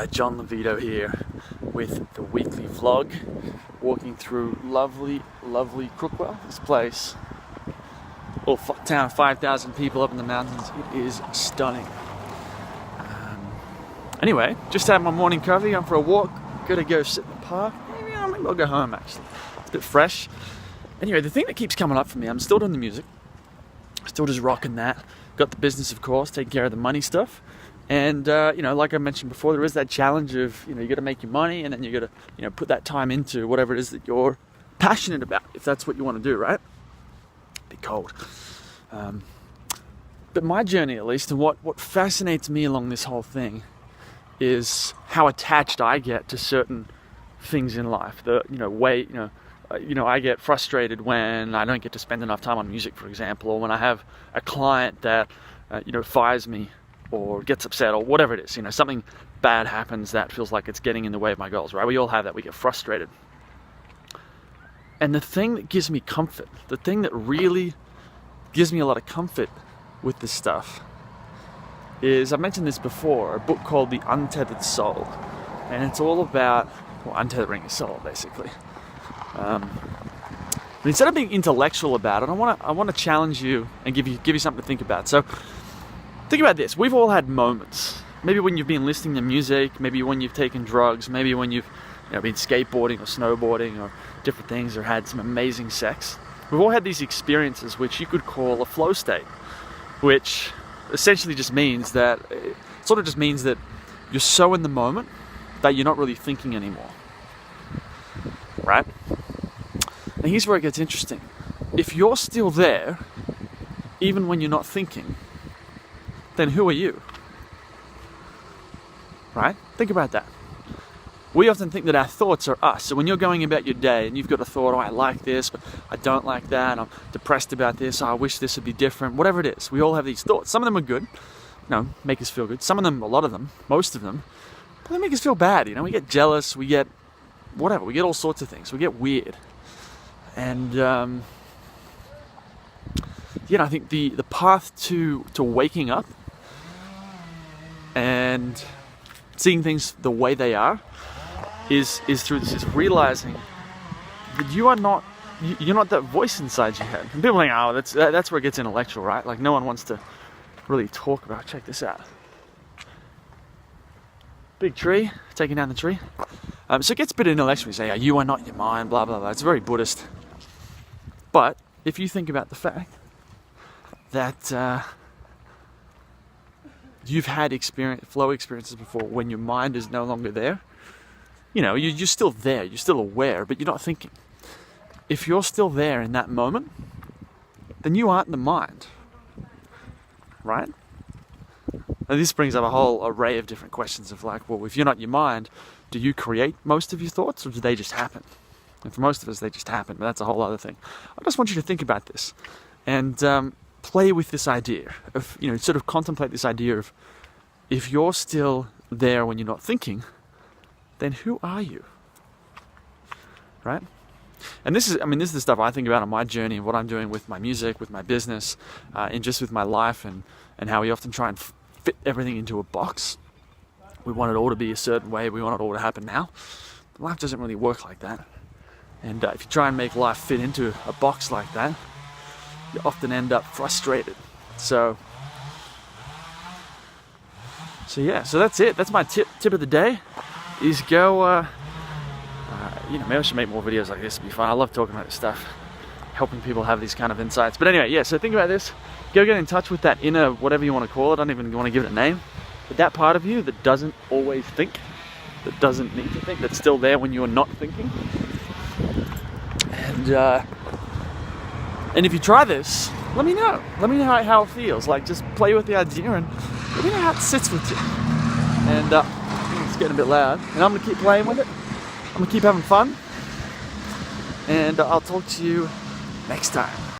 John Lavido here with the weekly vlog, walking through lovely Crookwell. This place, town of 5,000 people up in the mountains. It is stunning. Anyway, just had my morning coffee, gone for a walk, gotta go sit in the park. Maybe I'll go home actually. It's a bit fresh. Anyway, the thing that keeps coming up for me, I'm still doing the music, still just rocking that. Got the business, of course, taking care of the money stuff. And, like I mentioned before, there is that challenge of, you got to make your money and then you got to, put that time into whatever it is that you're passionate about, if that's what you want to do, right? Be cold. But my journey, at least, and what fascinates me along this whole thing is how attached I get to certain things in life. I get frustrated when I don't get to spend enough time on music, for example, or when I have a client that, fires me or gets upset or whatever it is. Something bad happens that feels like it's getting in the way of my goals, right? We all have that. We get frustrated. And the thing that gives me comfort, the thing that really gives me a lot of comfort with this stuff is, I've mentioned this before, a book called The Untethered Soul. And it's all about, untethering your soul, basically. But instead of being intellectual about it, I want to challenge you and give you something to think about. So think about this. We've all had moments. Maybe when you've been listening to music, maybe when you've taken drugs, maybe when you've been skateboarding or snowboarding or different things, or had some amazing sex. We've all had these experiences which you could call a flow state, which essentially just means that you're so in the moment that you're not really thinking anymore. Right? And here's where it gets interesting. If you're still there, even when you're not thinking, then who are you? Right? Think about that. We often think that our thoughts are us. So when you're going about your day and you've got a thought, I like this, but I don't like that, I'm depressed about this, I wish this would be different, whatever it is. We all have these thoughts. Some of them are good, make us feel good. Some of them, a lot of them, most of them, they make us feel bad. We get jealous, we get whatever, we get all sorts of things, we get weird. And I think the path to waking up and seeing things the way they are is through this, is realizing that you're not that voice inside your head. And people think, that's where it gets intellectual, right? Like, no one wants to really talk about. Check this out. Big tree, taking down the tree. So it gets a bit intellectual. You say, you are not your mind, blah, blah, blah. It's very Buddhist. But if you think about the fact that you've had flow experiences before when your mind is no longer there, you're still there, you're still aware, but you're not thinking. If you're still there in that moment, then you aren't the mind, right? And this brings up a whole array of different questions of like, well, if you're not your mind, do you create most of your thoughts, or do they just happen? And for most of us, they just happen, but that's a whole other thing. I just want you to think about this and play with this idea of, sort of contemplate this idea of, if you're still there when you're not thinking, then who are you? Right? And this is the stuff I think about on my journey and what I'm doing with my music, with my business, and just with my life, and how we often try and fit everything into a box. We want it all to be a certain way. We want it all to happen now. But life doesn't really work like that. And if you try and make life fit into a box like that, you often end up frustrated. So that's it. That's my tip of the day, is go, maybe I should make more videos like this. It'd be fun. I love talking about this stuff, helping people have these kind of insights. But anyway, so think about this. Go get in touch with that inner, whatever you want to call it. I don't even want to give it a name. But that part of you that doesn't always think, that doesn't need to think, that's still there when you're not thinking. And if you try this, let me know. Let me know how it feels. Like, just play with the idea and let me know how it sits with you. And it's getting a bit loud. And I'm going to keep playing with it. I'm going to keep having fun. And I'll talk to you next time.